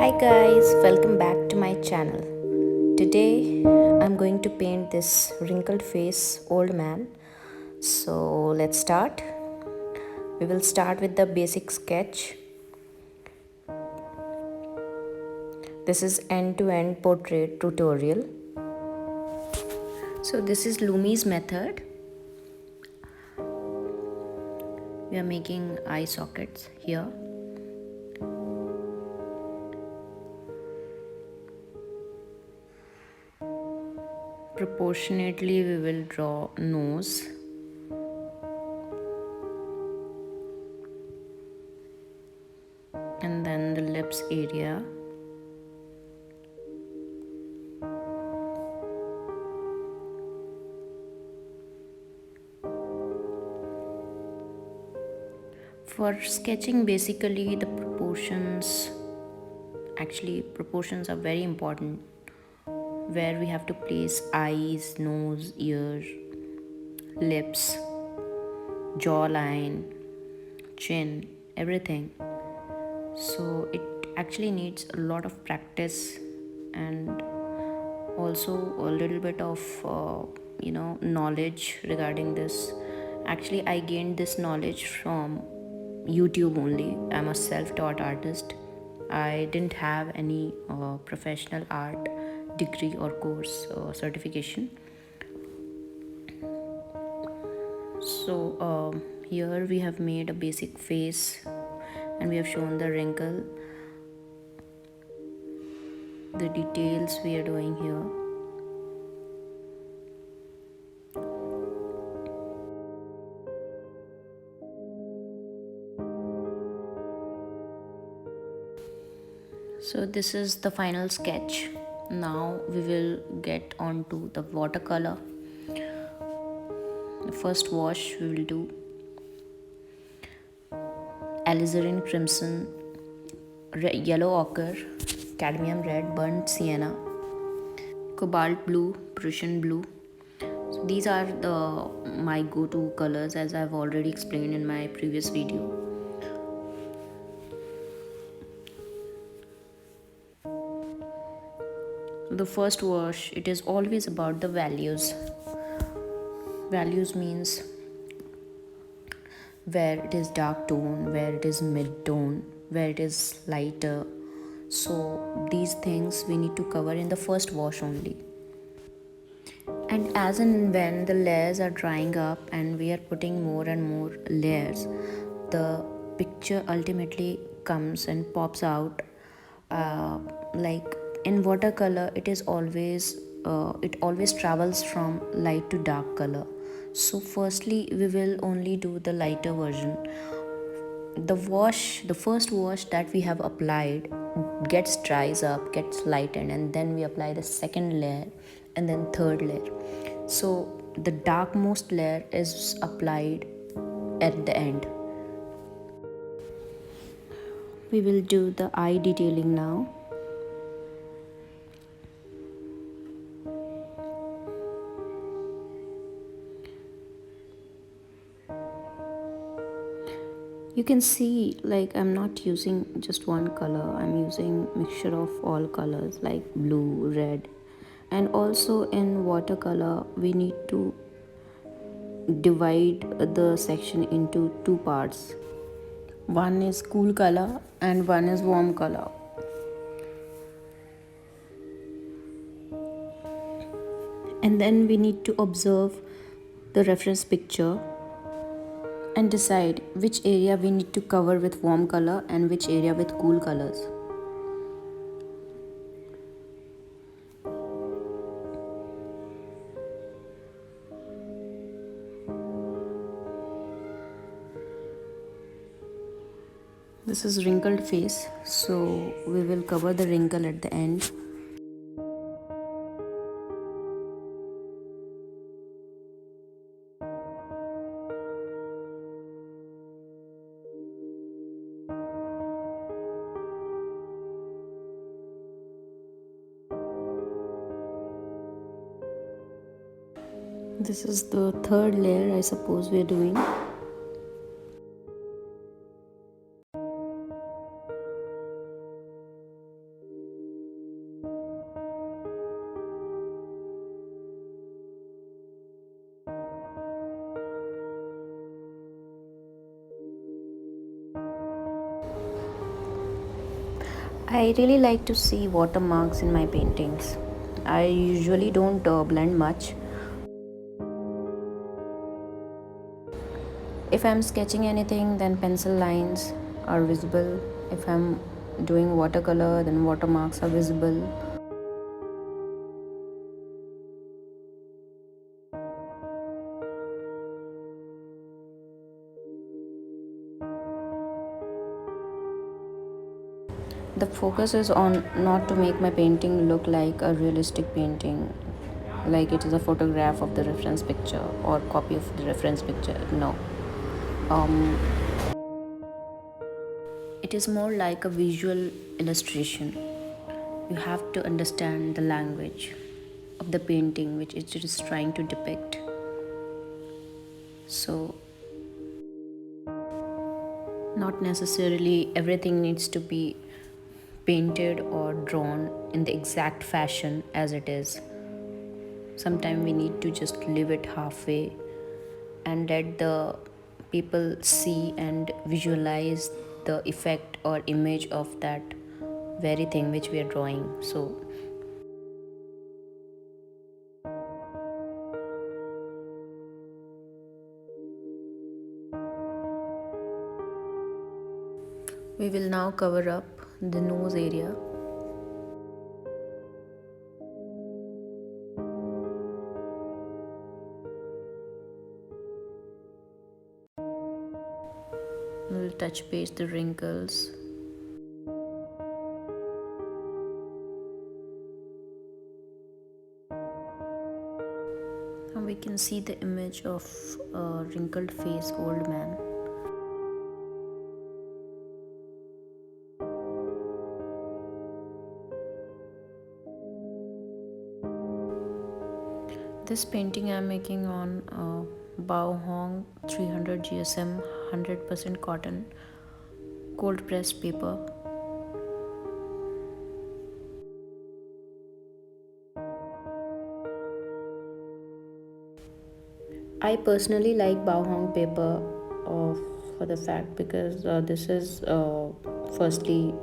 Hi guys, welcome back to my channel. Today I'm going to paint this wrinkled face old man. So let's start. We will start with the basic sketch. This is end-to-end portrait tutorial. So this is Lumi's method. We are making eye sockets here. Proportionately we will draw nose. And then the lips area. For sketching, basically the proportions are very important, where we have to place eyes, nose, ear, lips, jawline, chin, everything. So it actually needs a lot of practice and also a little bit of knowledge regarding this. Actually, I gained this knowledge from YouTube only. I'm a self-taught artist. I didn't have any professional art degree or course certification. So here we have made a basic face and we have shown the wrinkle, the details we are doing here. So this is the final sketch. Now we will get on to the watercolor. The first wash we will do alizarin crimson, yellow ochre, cadmium red, burnt sienna, cobalt blue, Prussian blue. So these are my go-to colors, as I've already explained in my previous video. The first wash, it is always about the values. Values means where it is dark tone, where it is mid tone, where it is lighter. So these things we need to cover in the first wash only. And as and when the layers are drying up and we are putting more and more layers, the picture ultimately comes and pops out. Like in watercolor, it always travels from light to dark color. So firstly we will only do the lighter version. The first wash that we have applied dries up, gets lightened, and then we apply the second layer and then third layer. So the darkmost layer is applied at the end. We will do the eye detailing now. You can see, like, I'm not using just one color, I'm using mixture of all colors like blue, red, and also in watercolor we need to divide the section into two parts. One is cool color and one is warm color. And then we need to observe the reference picture and decide which area we need to cover with warm color and which area with cool colors. This is wrinkled face, so we will cover the wrinkle at the end. This is the third layer, I suppose we are doing. I really like to see watermarks in my paintings. I usually don't blend much. If I'm sketching anything, then pencil lines are visible. If I'm doing watercolor, then watermarks are visible. The focus is on not to make my painting look like a realistic painting, like it is a photograph of the reference picture or copy of the reference picture. No. Um, it is more like a visual illustration. You have to understand the language of the painting which it is trying to depict. So, not necessarily everything needs to be painted or drawn in the exact fashion as it is. Sometimes we need to just leave it halfway and let the people see and visualize the effect or image of that very thing which we are drawing. So, we will now cover up the nose area. We will touch base the wrinkles. And we can see the image of a wrinkled face old man. This painting I am making on Vangogh 300 GSM 100% cotton cold pressed paper. I personally like Vangogh paper for the fact because this is firstly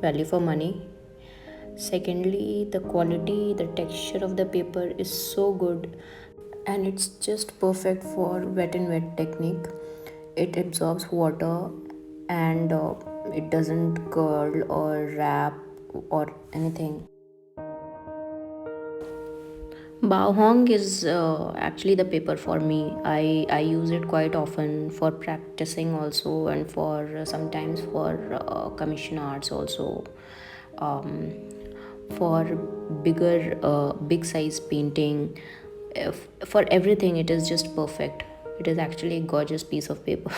value for money. Secondly, the quality, the texture of the paper is so good and it's just perfect for wet and wet technique. It absorbs water and it doesn't curl or wrap or anything. Vangogh is actually the paper for me. I use it quite often for practicing also and for sometimes for commission arts also. Um, for big size painting, for everything it is just perfect. It is actually a gorgeous piece of paper.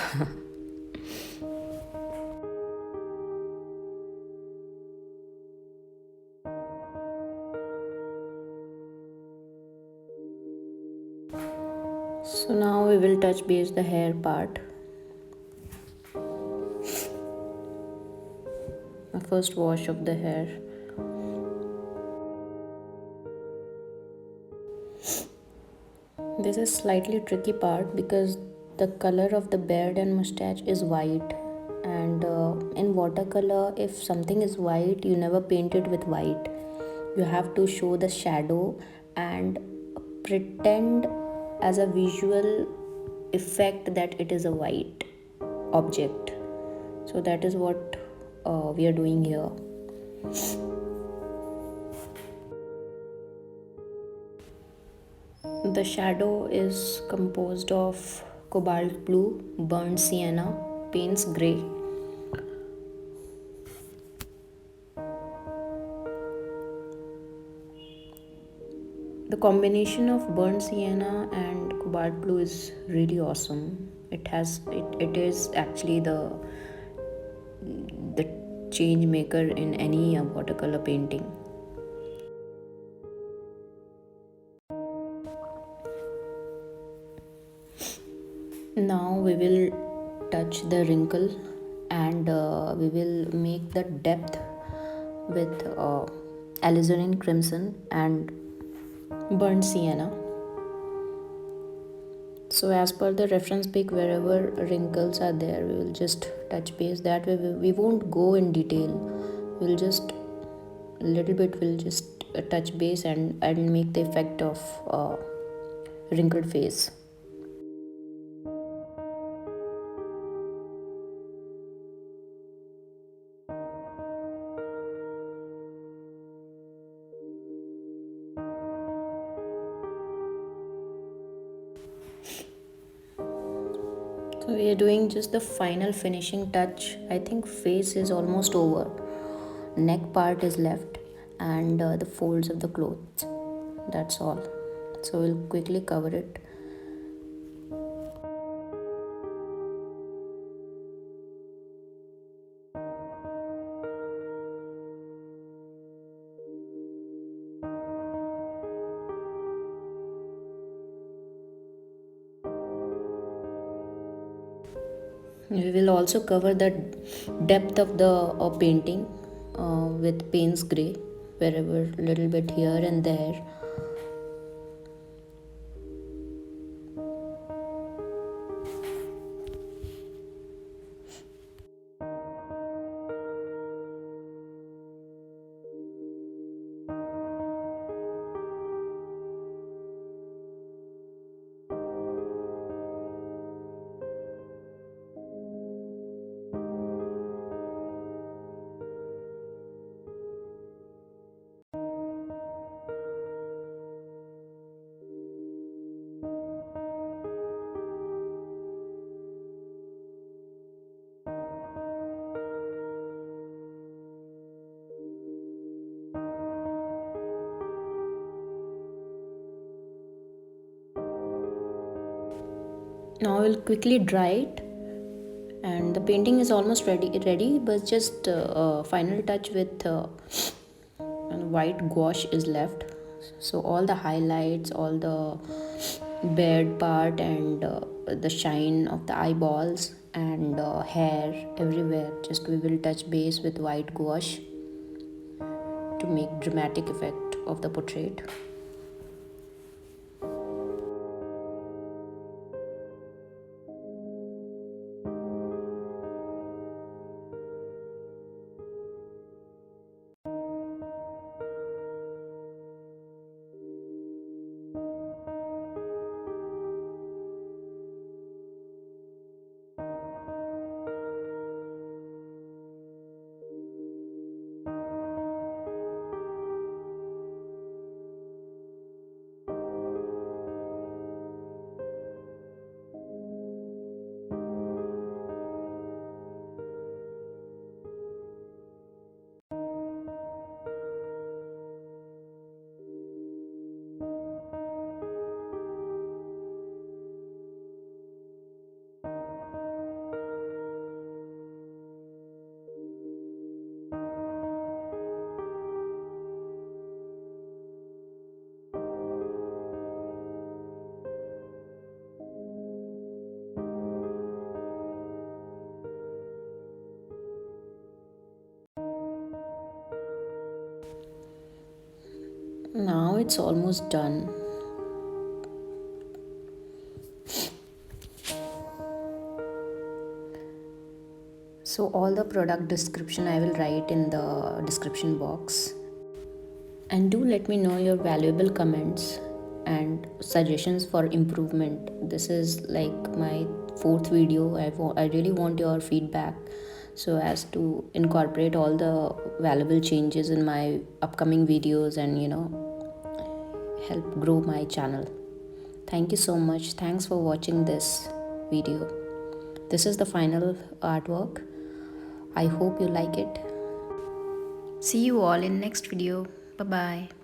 So now we will touch base the hair part. My first wash of the hair. This is slightly tricky part because the color of the beard and mustache is white, and in watercolor if something is white you never paint it with white. You have to show the shadow and pretend as a visual effect that it is a white object. So that is what we are doing here. The shadow is composed of cobalt blue, burnt sienna, Payne's grey. The combination of burnt sienna and cobalt blue is really awesome. It is actually the change maker in any watercolor painting. Now we will touch the wrinkle and we will make the depth with alizarin crimson and burnt sienna. So as per the reference pic, wherever wrinkles are there we will just touch base. That way we won't go in detail, we'll just little bit will just touch base and make the effect of wrinkled face. So we are doing just the final finishing touch. I think face is almost over. Neck part is left and the folds of the clothes. That's all. So we'll quickly cover it. We will also cover the depth of the painting with Payne's grey, wherever little bit here and there. Now we'll quickly dry it, and the painting is almost ready, but just final touch with white gouache is left. So all the highlights, all the beard part, and the shine of the eyeballs and hair everywhere, just we will touch base with white gouache to make dramatic effect of the portrait. Now it's almost done. So all the product description I will write in the description box. And do let me know your valuable comments and suggestions for improvement. This is like my fourth video. I really want your feedback so as to incorporate all the valuable changes in my upcoming videos and help grow my channel. Thank you so much. Thanks for watching this video. This is the final artwork. I hope you like it. See you all in next video. Bye bye.